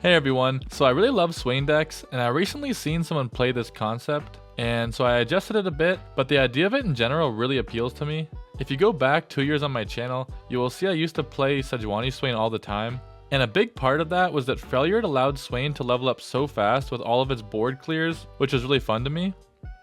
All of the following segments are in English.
Hey everyone, so I really love Swain decks, and I recently seen someone play this concept, and so I adjusted it a bit, but the idea of it in general really appeals to me. If you go back 2 years on my channel, you will see I used to play Sejuani Swain all the time, and a big part of that was that Freljord allowed Swain to level up so fast with all of its board clears, which was really fun to me.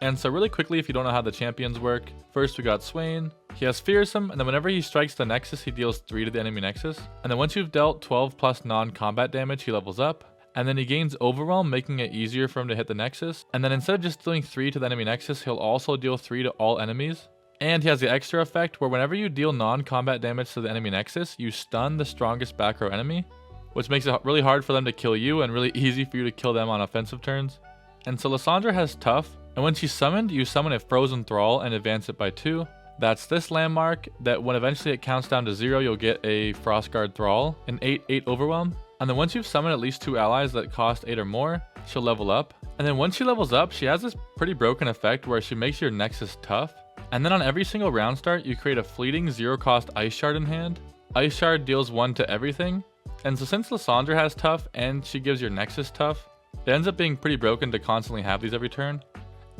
And so really quickly, if you don't know how the champions work, first we got Swain. He has Fearsome, and then whenever he strikes the Nexus, he deals 3 to the enemy Nexus. And then once you've dealt 12 plus non-combat damage, he levels up. And then he gains Overwhelm, making it easier for him to hit the Nexus. And then instead of just dealing 3 to the enemy Nexus, he'll also deal 3 to all enemies. And he has the extra effect where whenever you deal non-combat damage to the enemy Nexus, you stun the strongest back row enemy, which makes it really hard for them to kill you and really easy for you to kill them on offensive turns. And so Lissandra has Tough, and when she's summoned, you summon a Frozen Thrall and advance it by 2. That's this landmark that when eventually it counts down to 0, you'll get a Frostguard Thrall, an 8/8 Overwhelm. And then once you've summoned at least 2 allies that cost 8 or more, she'll level up. And then once she levels up, she has this pretty broken effect where she makes your Nexus tough. And then on every single round start, you create a fleeting 0 cost Ice Shard in hand. Ice Shard deals 1 to everything. And so since Lissandra has tough and she gives your Nexus tough, it ends up being pretty broken to constantly have these every turn.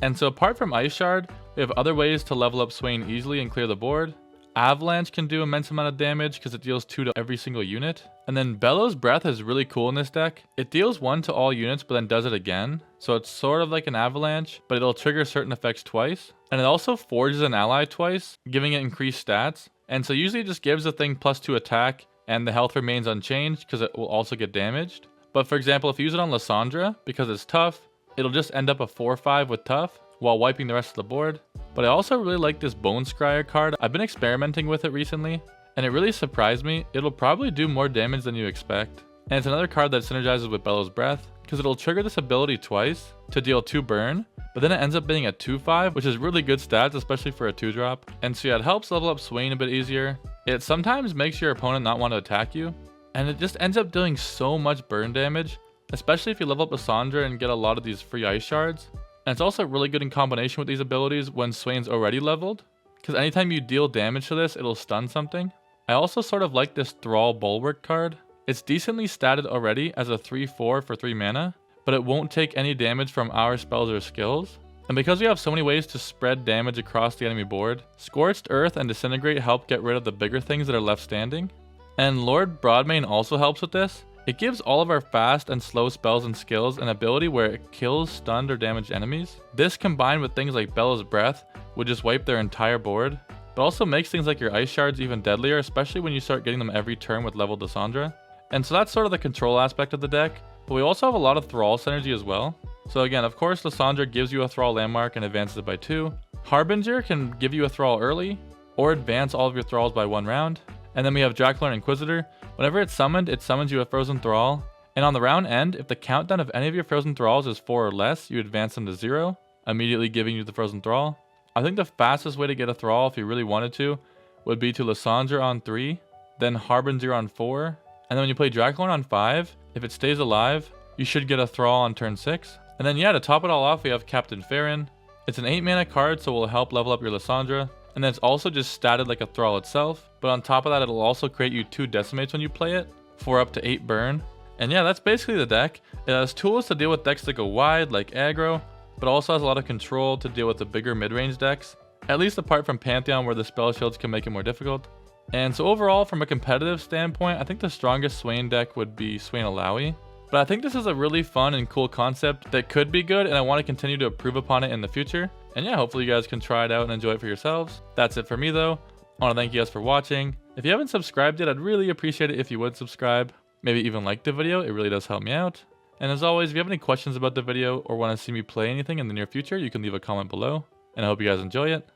And so apart from Ice Shard, we have other ways to level up Swain easily and clear the board. Avalanche can do immense amount of damage because it deals 2 to every single unit. And then Bellows Breath is really cool in this deck. It deals 1 to all units but then does it again. So it's sort of like an Avalanche, but it'll trigger certain effects twice. And it also forges an ally twice, giving it increased stats. And so usually it just gives the thing +2 attack and the health remains unchanged because it will also get damaged. But for example, if you use it on Lissandra, because it's tough, it'll just end up a 4/5 with tough while wiping the rest of the board. But I also really like this Bone Scryer card. I've been experimenting with it recently, and it really surprised me. It'll probably do more damage than you expect. And it's another card that synergizes with Bellows Breath, because it'll trigger this ability twice to deal 2 burn, but then it ends up being a 2/5, which is really good stats, especially for a 2-drop. And so yeah, it helps level up Swain a bit easier. It sometimes makes your opponent not want to attack you, and it just ends up doing so much burn damage, especially if you level up Lissandra and get a lot of these free Ice Shards. And it's also really good in combination with these abilities when Swain's already leveled, because anytime you deal damage to this, it'll stun something. I also sort of like this Thrall Bulwark card. It's decently statted already as a 3/4 for 3 mana, but it won't take any damage from our spells or skills. And because we have so many ways to spread damage across the enemy board, Scorched Earth and Disintegrate help get rid of the bigger things that are left standing. And Lord Broadmane also helps with this. It gives all of our fast and slow spells and skills an ability where it kills stunned or damaged enemies. This combined with things like Bellows Breath would just wipe their entire board, but also makes things like your Ice Shards even deadlier, especially when you start getting them every turn with leveled Lissandra. And so that's sort of the control aspect of the deck, but we also have a lot of Thrall synergy as well. So again, of course, Lissandra gives you a Thrall landmark and advances it by 2. Harbinger can give you a Thrall early, or advance all of your Thralls by 1 round. And then we have Jacqueline Inquisitor. Whenever it's summoned, it summons you a Frozen Thrall. And on the round end, if the countdown of any of your Frozen Thralls is 4 or less, you advance them to 0, immediately giving you the Frozen Thrall. I think the fastest way to get a Thrall, if you really wanted to, would be to Lissandra on 3, then Harbinger on 4, and then when you play Jacqueline on 5, if it stays alive, you should get a Thrall on turn 6. And then yeah, to top it all off, we have Captain Farron. It's an 8 mana card, so it will help level up your Lissandra. And then it's also just statted like a Thrall itself, but on top of that, it'll also create you 2 Decimates when you play it, for up to 8 burn. And yeah, that's basically the deck. It has tools to deal with decks that go wide, like aggro, but also has a lot of control to deal with the bigger mid-range decks, at least apart from Pantheon where the spell shields can make it more difficult. And so overall, from a competitive standpoint, I think the strongest Swain deck would be Swain Illaoi. But I think this is a really fun and cool concept that could be good, and I want to continue to improve upon it in the future. And yeah, hopefully you guys can try it out and enjoy it for yourselves. That's it for me though. I want to thank you guys for watching. If you haven't subscribed yet, I'd really appreciate it if you would subscribe. Maybe even like the video, it really does help me out. And as always, if you have any questions about the video or want to see me play anything in the near future, you can leave a comment below. And I hope you guys enjoy it.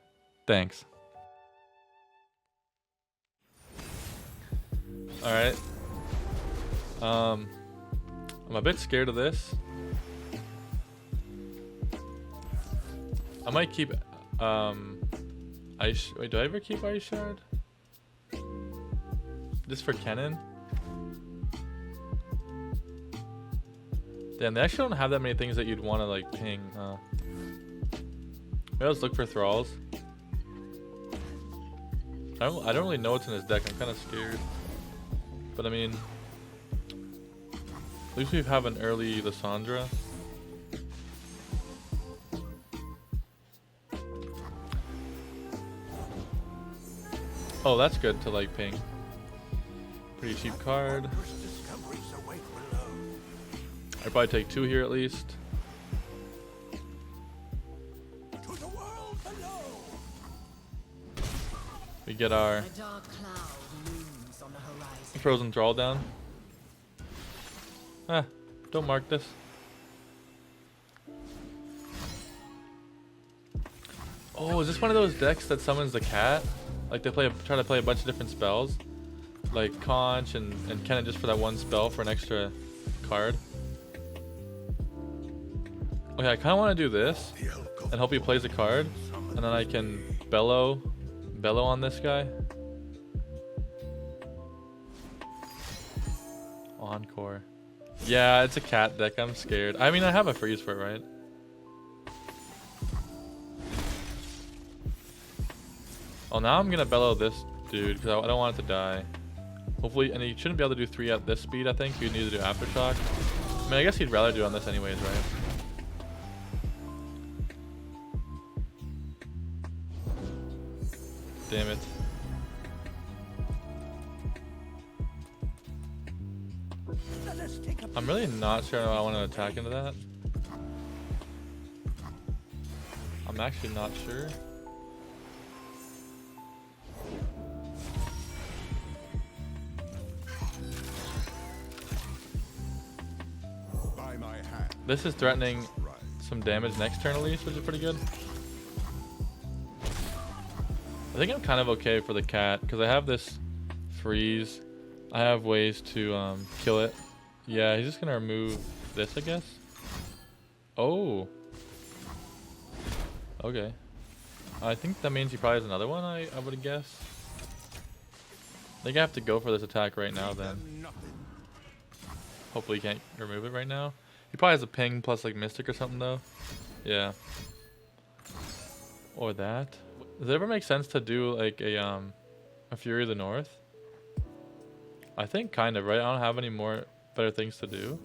Thanks. Alright. I'm a bit scared of this. I might keep Ice. Wait, do I ever keep Ice Shard? Just for Kennen? Damn, they actually don't have that many things that you'd want to like ping, huh? Maybe let's look for Thralls. I don't really know what's in his deck. I'm kind of scared. But I mean, least we have an early Lissandra. Oh, that's good to like ping. Pretty cheap card. I'd probably take 2 here at least. We get our frozen Thrall down. Ah, don't mark this. Oh, is this one of those decks that summons the cat? Like they try to play a bunch of different spells, like Conch and Kenna just for that one spell for an extra card. Okay, I kind of want to do this and hope he plays a card, and then I can bellow on this guy. Encore. Yeah, it's a cat deck. I'm scared. I mean, I have a freeze for it, right? Oh, now I'm gonna bellow this dude because I don't want it to die. Hopefully, and he shouldn't be able to do 3 at this speed. I think you need to do aftershock. I mean, I guess he'd rather do on this anyways, right? Damn it. I'm really not sure I want to attack into that. I'm actually not sure. This is threatening some damage next turn at least, which is pretty good. I think I'm kind of okay for the cat because I have this freeze. I have ways to kill it. Yeah, he's just gonna remove this, I guess. Oh. Okay. I think that means he probably has another one, I would guess. I think I have to go for this attack right now then. Hopefully he can't remove it right now. He probably has a ping plus like Mystic or something though. Yeah. Or that. Does it ever make sense to do like a Fury of the North? I think kind of, right? I don't have any more better things to do.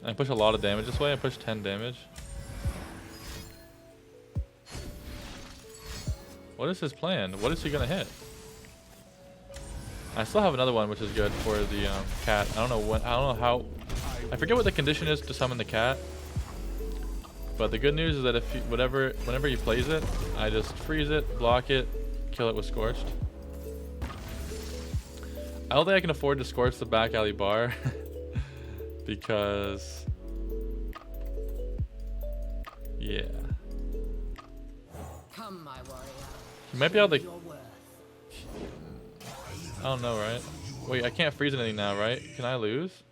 I push a lot of damage this way. I push 10 damage. What is his plan? What is he gonna hit? I still have another one, which is good for the cat. I don't know when. I don't know how. I forget what the condition is to summon the cat. But the good news is that if he, whenever he plays it, I just freeze it, block it, kill it with Scorched. I don't think I can afford to Scorch the back alley bar because, yeah. Come, my warrior. He might be able to. I don't know, right? Wait, I can't freeze anything now, right? Can I lose?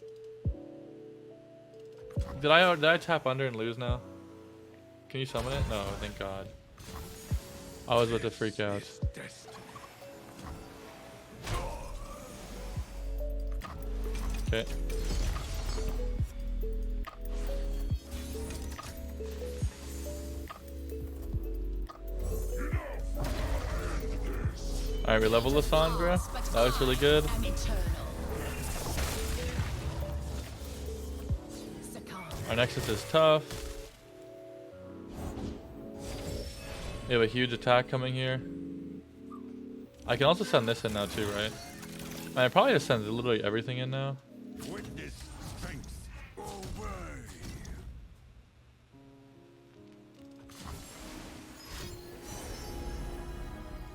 Did I tap under and lose now? Can you summon it? No, thank God. I was about to freak out. Okay. Alright, we leveled Lissandra. That looks really good. Our Nexus is tough. We have a huge attack coming here. I can also send this in now too, right? I probably just send literally everything in now.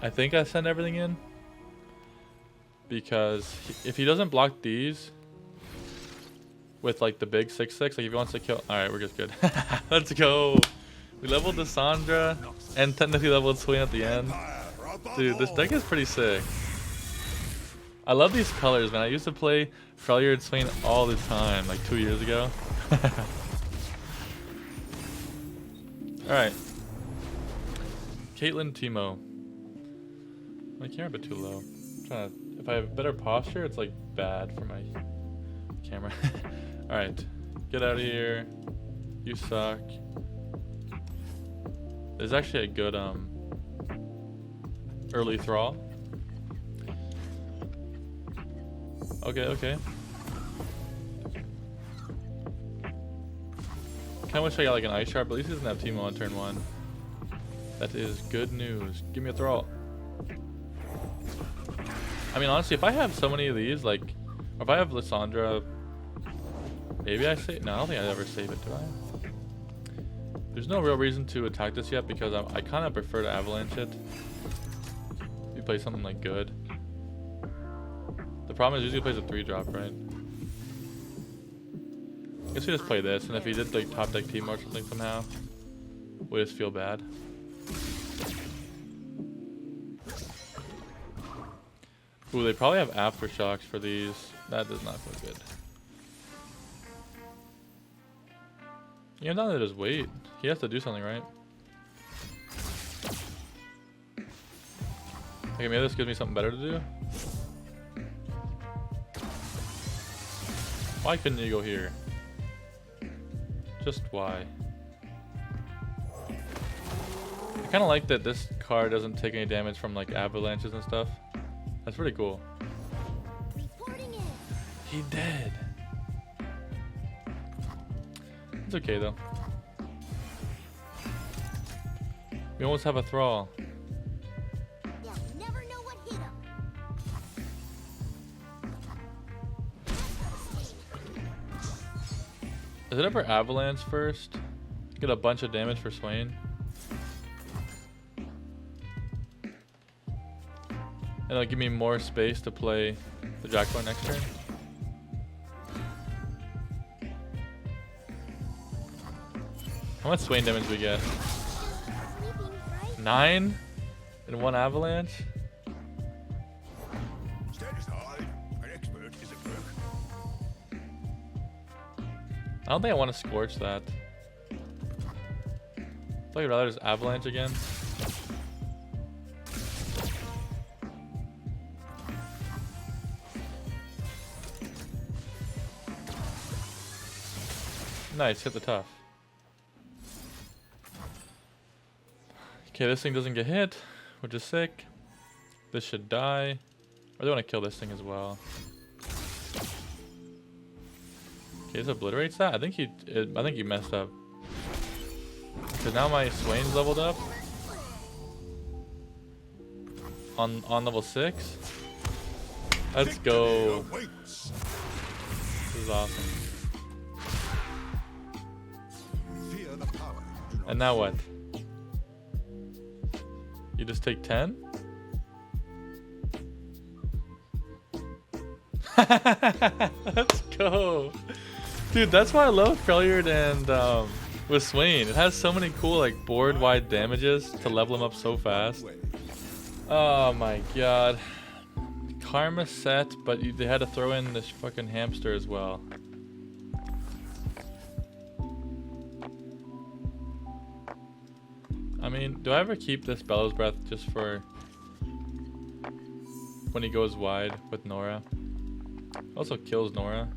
I think I send everything in because if he doesn't block these with like the big 6/6, like if he wants to kill, all right, we're just good. Let's go. We leveled Lissandra and technically leveled Swain at the end. Dude, this deck is pretty sick. I love these colors, man. I used to play Freljord Swain all the time, like 2 years ago. All right, Caitlyn, Teemo. My camera a bit too low. I'm trying to, if I have better posture, it's like bad for my camera. Alright. Get out of here. You suck. There's actually a good early Thrall. Okay. Kinda wish I got like an ice shard, but at least he doesn't have Teemo on turn 1. That is good news. Give me a Thrall. I mean, honestly, if I have so many of these, like, or if I have Lissandra, maybe I save. No, I don't think I'd ever save it, do I? There's no real reason to attack this yet because I kind of prefer to avalanche it. If you play something like good. The problem is usually plays a 3-drop, right? I guess we just play this, and if he did like top deck Teemo or something somehow, we just feel bad. Ooh, they probably have aftershocks for these. That does not feel good. Yeah, now they just wait. He has to do something, right? Okay, maybe this gives me something better to do. Why couldn't you go here? Just why? I kind of like that this card doesn't take any damage from like avalanches and stuff. That's pretty cool. He dead. It's okay though. We almost have a Thrall. Never know what hit him. Is it ever avalanche first? Get a bunch of damage for Swain. And it'll give me more space to play the Jackpot next turn. How much Swain damage we get? 9 in 1 avalanche? I don't think I want to Scorch that. I think I'd rather just avalanche again. Nice, hit the tough. Okay, this thing doesn't get hit, which is sick. This should die. Or they want to kill this thing as well. Okay, this obliterates that. I think he messed up. Because now my Swain's leveled up. On level 6. Let's go. This is awesome. And now what? You just take 10? Let's go. Dude, that's why I love Freljord and with Swain. It has so many cool like board wide damages to level him up so fast. Oh my god. Karma Sett, but they had to throw in this fucking hamster as well. I mean, do I ever keep this Bellows Breath just for when he goes wide with Norra? Also kills Norra.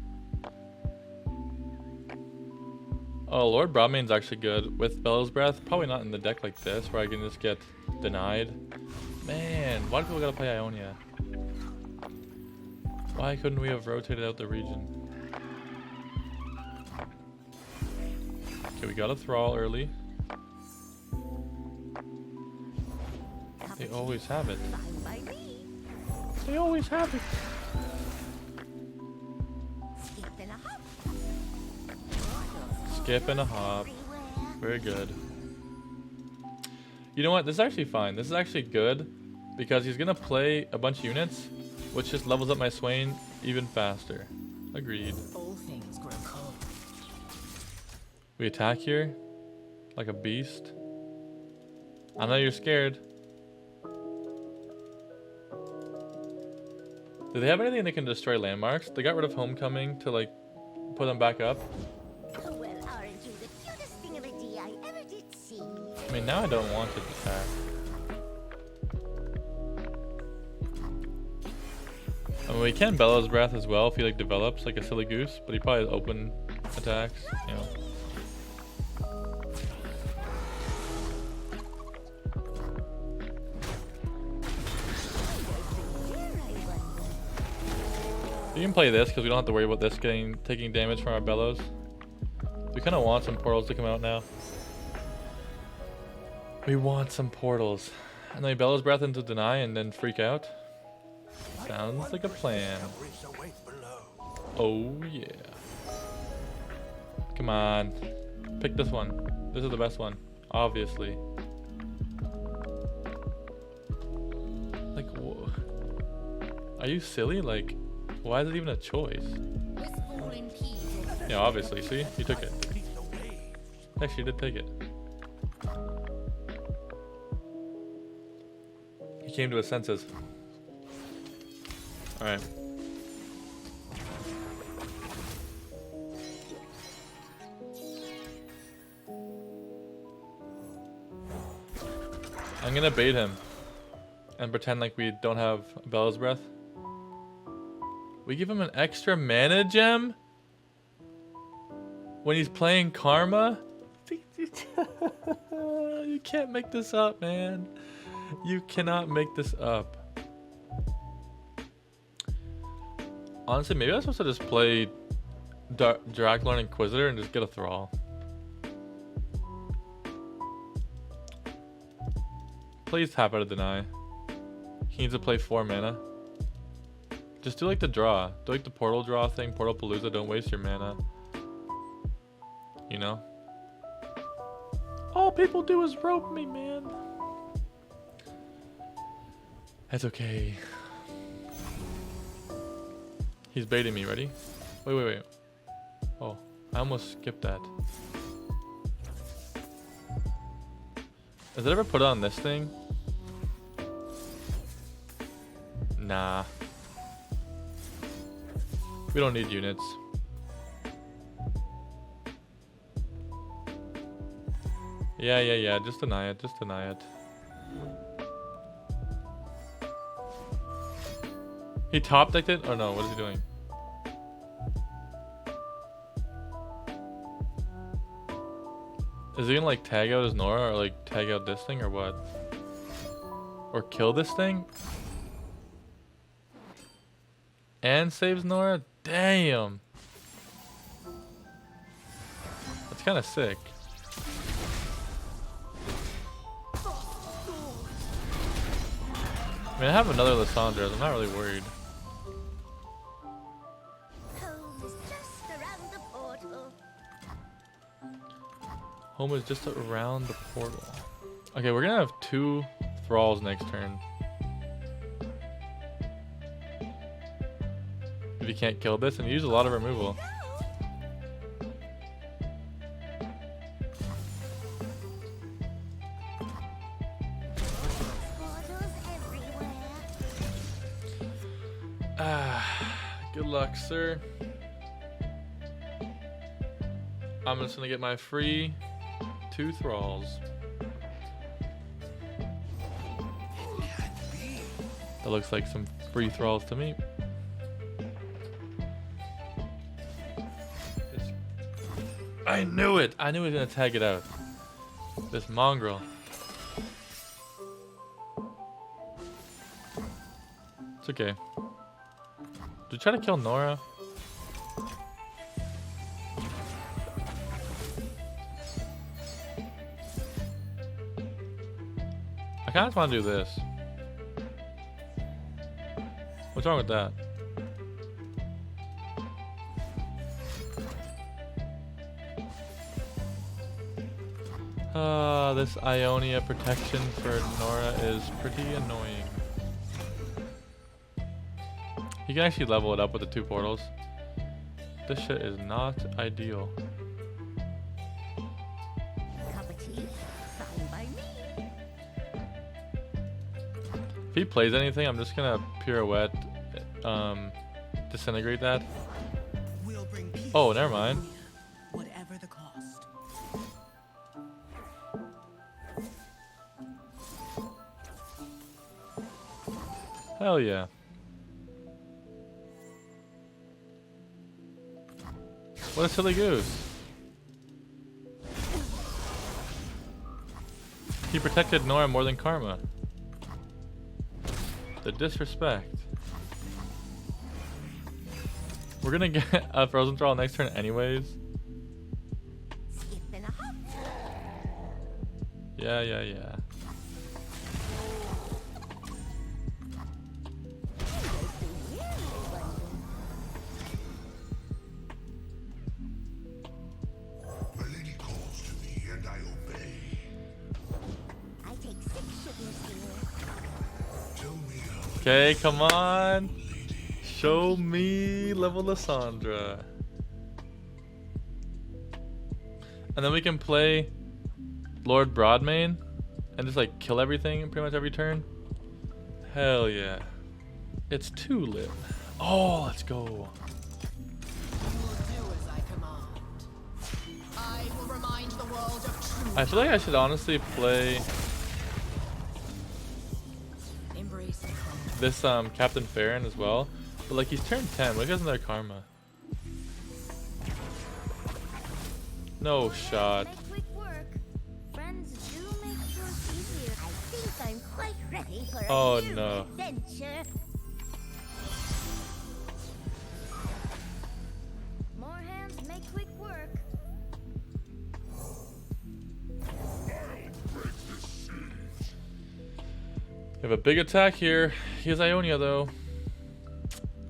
Oh, Lord Broadmane's actually good with Bellows Breath. Probably not in the deck like this where I can just get denied. Man, why do people gotta play Ionia? Why couldn't we have rotated out the region? Okay, we got a Thrall early. They always have it. They always have it. Skip and a hop. Very good. You know what? This is actually fine. This is actually good because he's gonna play a bunch of units, which just levels up my Swain even faster. Agreed. All things grow cold. We attack here like a beast. I know you're scared. Do they have anything that can destroy landmarks? They got rid of Homecoming to like put them back up. Well, aren't you the cutest thing of a D I ever did see? I mean, now I don't want it to attack. I mean, we can Bellows Breath as well if he like develops like a silly goose, but he probably has open attacks, you know. You can play this because we don't have to worry about this taking damage from our bellows. We kind of want some portals to come out now. We want some portals. And then bellows breath into deny and then freak out. Sounds like a plan. Oh yeah. Come on. Pick this one. This is the best one. Obviously. Like, whoa. Are you silly? Like, why is it even a choice? Yeah, obviously. See? You took it. Actually, you did take it. He came to his senses. Alright. I'm gonna bait him and pretend like we don't have Bella's breath. We give him an extra mana gem when he's playing Karma? You can't make this up, man. You cannot make this up. Honestly, maybe I'm supposed to just play Draculorn Inquisitor and just get a Thrall. Please tap out of deny. He needs to play 4 mana. Just do like the draw. Do like the portal draw thing. Portal Palooza. Don't waste your mana. You know? All people do is rope me, man. That's okay. He's baiting me. Ready? Wait. Oh, I almost skipped that. Has it ever put on this thing? Nah. We don't need units. Yeah. Just deny it. Just deny it. He top decked it? Oh no, what is he doing? Is he gonna like tag out his Norra or like tag out this thing or what? Or kill this thing? And saves Norra? Damn! That's kinda sick. I mean, I have another Lissandra, I'm not really worried. Home is just around the portal. Home is just around the portal. Okay, we're gonna have 2 Thralls next turn. If you can't kill this, and you use a lot of removal. Good luck, sir. I'm just gonna get my free 2 Thralls. That looks like some free Thralls to me. I knew it! I knew he was gonna tag it out. This mongrel. It's okay. Did you try to kill Norra? I kinda just wanna do this. What's wrong with that? This Ionia protection for Norra is pretty annoying. You can actually level it up with the 2 portals. This shit is not ideal. Cup of tea? Fine by me. If he plays anything, I'm just gonna pirouette, disintegrate that. Oh, never mind. Whatever the cost. Hell yeah. What a silly goose. He protected Norra more than Karma. The disrespect. We're gonna get a Frozen Thrall next turn anyways. Skip and a hop. Yeah, yeah, yeah. My lady calls to me and I obey. I take 6 shipments here. Tell me how Okay, come on. Show me level Lissandra. And then we can play Lord Broadmane and just like kill everything pretty much every turn. Hell yeah. It's too lit. Oh, let's go. You will do as I command. I will remind the world of truth. I feel like I should honestly play Embrace the calm. this Captain Farron as well. But like he's turned 10. What if he has another karma? No shot. Make quick work. Friends do make chores easier. I think I'm quite ready for a Oh, new no. adventure. More hands make quick work. We have a big attack here. He has Ionia though.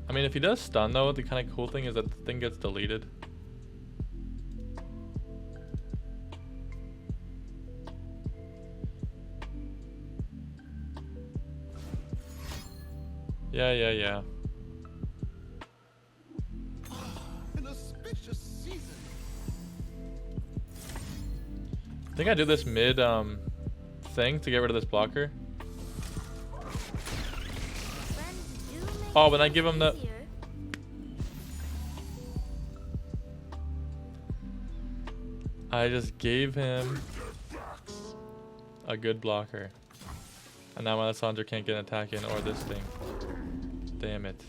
I mean, if he does stun though, the kind of cool thing is that the thing gets deleted. Yeah, yeah, yeah. an auspicious season. I think I do this mid thing to get rid of this blocker. Friends do make Oh, when I give him the easier. I just gave him a good blocker. And now my Lissandra can't get an attack in or this thing. Damn it.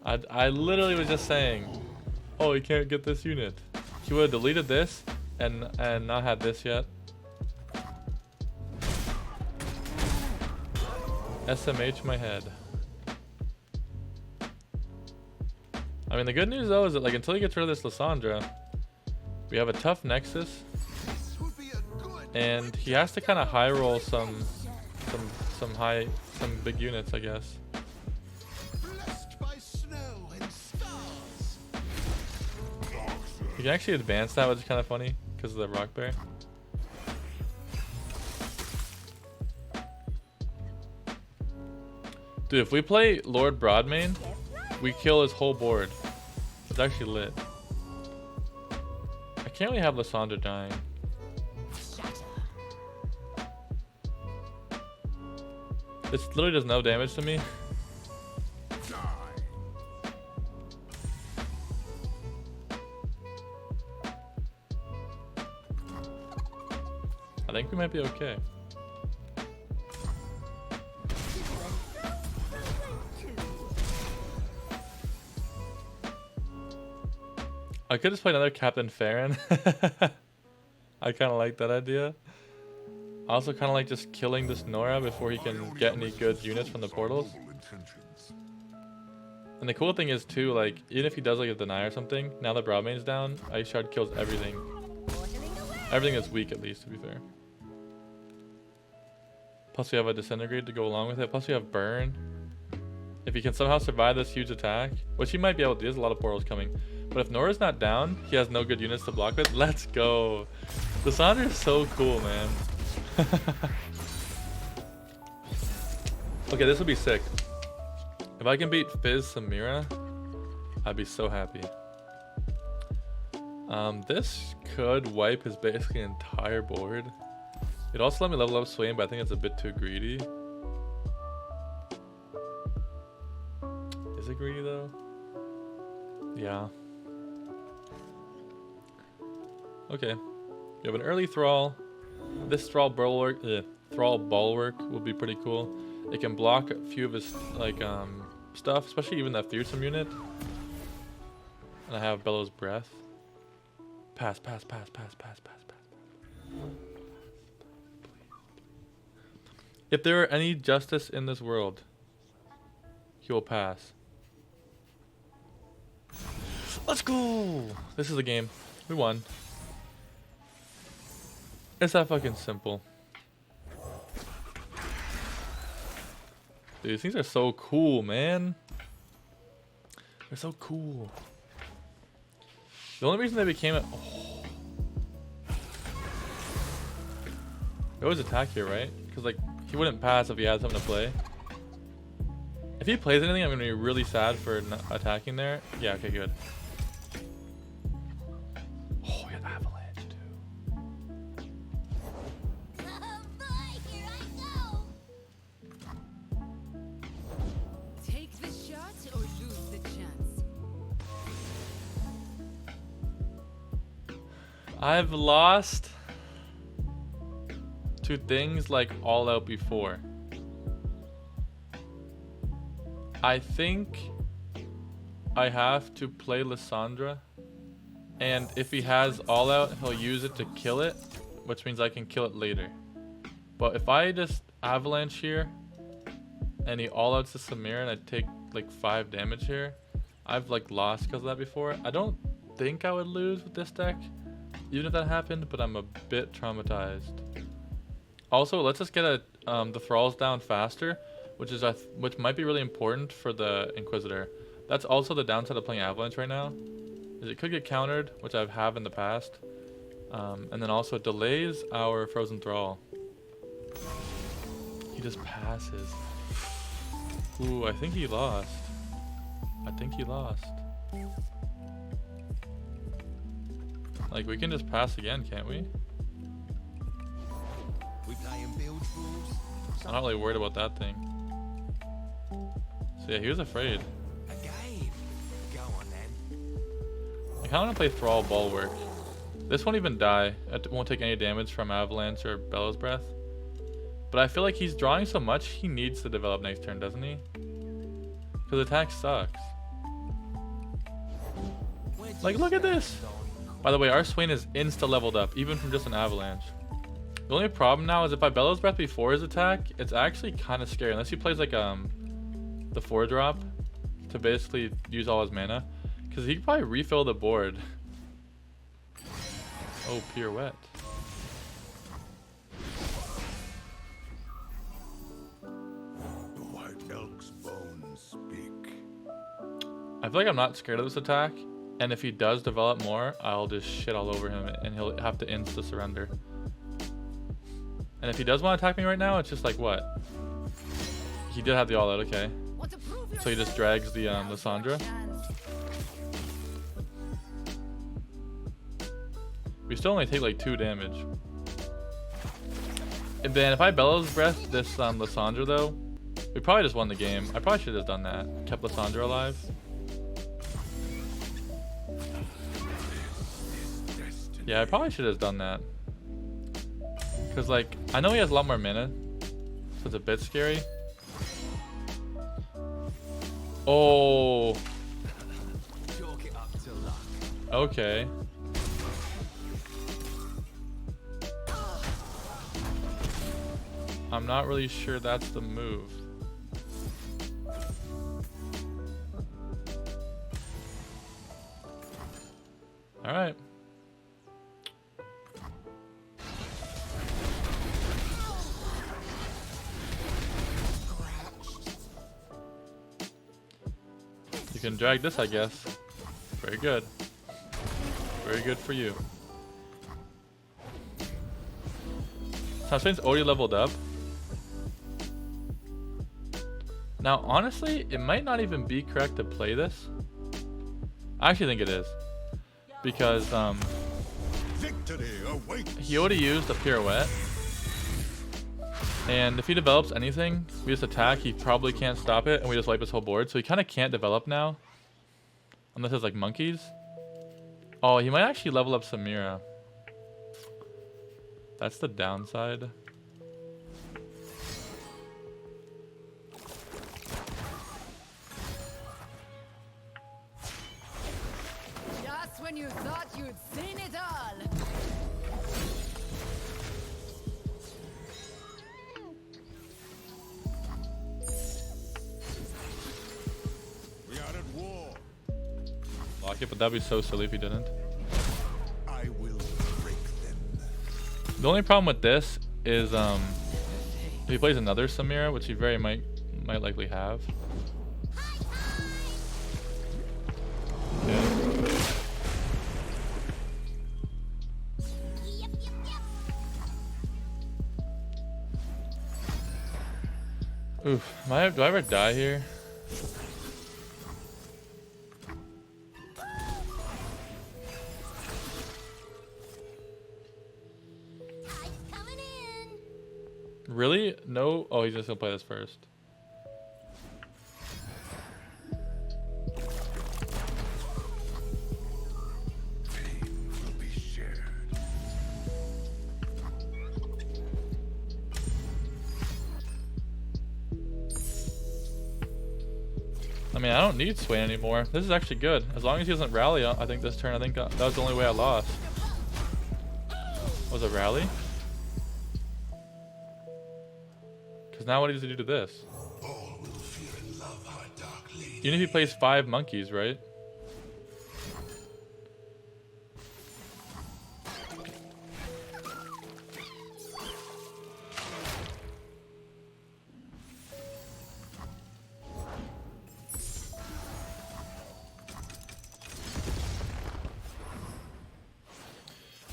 I literally was just saying, oh, he can't get this unit. He would have deleted this and not had this yet. SMH my head. I mean, the good news though is that like until he gets rid of this Lissandra, we have a tough Nexus, This would be a good and he has to kind of high roll some big units, I guess. blessed by snow and stars. You can actually advance that, which is kind of funny because of the rock bear. Dude, if we play Lord Broadmane, we kill his whole board. It's actually lit. I can't really have Lissandra dying. Shatter. This literally does no damage to me. I think we might be okay. I could just play another Captain Farron. I kind of like that idea. I also kind of like just killing this Norra before he can get any good units from the portals. And the cool thing is too, like, even if he does like a deny or something, now that Broadmane's down, Ice Shard kills everything. Everything that's weak at least, to be fair. Plus we have a Disintegrate to go along with it. Plus we have Burn. If he can somehow survive this huge attack, which he might be able to, there's a lot of portals coming. But if Norra's not down, he has no good units to block with. Let's go. Lissandra is so cool, man. Okay, this would be sick. If I can beat Fizz Samira, I'd be so happy. This could wipe his basically entire board. It'd also let me level up Swain, but I think it's a bit too greedy. Is it greedy though? Yeah. Okay. We have an early Thrall. This Thrall bulwark would be pretty cool. It can block a few of his like stuff, especially even that fearsome unit. And I have Bellow's Breath. Pass. If there were any justice in this world, he will pass. Let's go. This is the game. We won. It's that fucking simple. Dude, these things are so cool, man. They're so cool. The only reason they became it. Oh. They always attack here, right? Because like he wouldn't pass if he had something to play. If he plays anything, I'm gonna be really sad for not attacking there. Yeah. Okay. Good. Oh, yeah, avalanche too. Oh boy, here I go. Take the shot or lose the chance. I've lost to things like All Out before. I think I have to play Lissandra, and if he has All Out, he'll use it to kill it, which means I can kill it later. But if I just avalanche here, and he All Outs to Samira, and I take like 5 damage here, I've like lost because of that before. I don't think I would lose with this deck, even if that happened, but I'm a bit traumatized. Also, let's just get the Thralls down faster, which might be really important for the Inquisitor. That's also the downside of playing Avalanche right now, is it could get countered, which I have in the past, and then also it delays our Frozen Thrall. He just passes. Ooh, I think he lost. I think he lost. Like, we can just pass again, can't we? We playing bilge rules? I'm not really worried about that thing. So yeah, he was afraid. A game. Go on then. I kind of want to play Thrall Bulwark. This won't even die. It won't take any damage from Avalanche or Bellows Breath. But I feel like he's drawing so much, he needs to develop next turn, doesn't he? Because attack sucks. Like, look at this! By the way, our Swain is insta-leveled up, even from just an Avalanche. The only problem now is if I Bellows Breath before his attack, it's actually kind of scary. Unless he plays like the 4-drop to basically use all his mana. Because he could probably refill the board. Oh, pirouette. The white elk's bones speak. I feel like I'm not scared of this attack. And if he does develop more, I'll just shit all over him and he'll have to insta-surrender. And if he does want to attack me right now, it's just like what? He did have the all out, okay. So he just drags the Lissandra. We still only take like 2 damage. And then if I Bellows Breath this Lissandra though, we probably just won the game. I probably should have done that. Kept Lissandra alive. Yeah, I probably should have done that. Because, like, I know he has a lot more mana, so it's a bit scary. Oh. Chalk it up to luck. Okay. I'm not really sure that's the move. Alright. You can drag this, I guess. Very good. Very good for you. So Swain's already leveled up. Now, honestly, it might not even be correct to play this. I actually think it is. Because, Victory awaits. he already used a pirouette. And if he develops anything, we just attack, he probably can't stop it, and we just wipe his whole board. So he kind of can't develop now. Unless it's like monkeys. Oh, he might actually level up Samira. That's the downside. Just when you thought you'd seen it all. We are at war. block it, but that'd be so silly if he didn't. I will break them. The only problem with this is if he plays another Samira, which he very might likely have. Okay. Yep, yep, yep. Oof. Do I ever die here? Tide's coming in. Really? No? Oh, he's just gonna play this first. Pain will be shared. I mean, I don't need Swain anymore. This is actually good. As long as he doesn't rally, I think this turn, I think that was the only way I lost. Was it rally? Because now what does he do to this? All will fear and love our dark lady. Even if he plays 5 monkeys, right?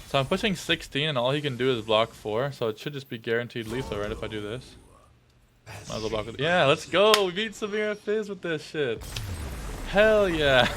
So I'm pushing 16 and all he can do is block 4, so it should just be guaranteed lethal, right, if I do this. Might as well block it. Yeah, let's go! We beat Samira Fizz with this shit. Hell yeah!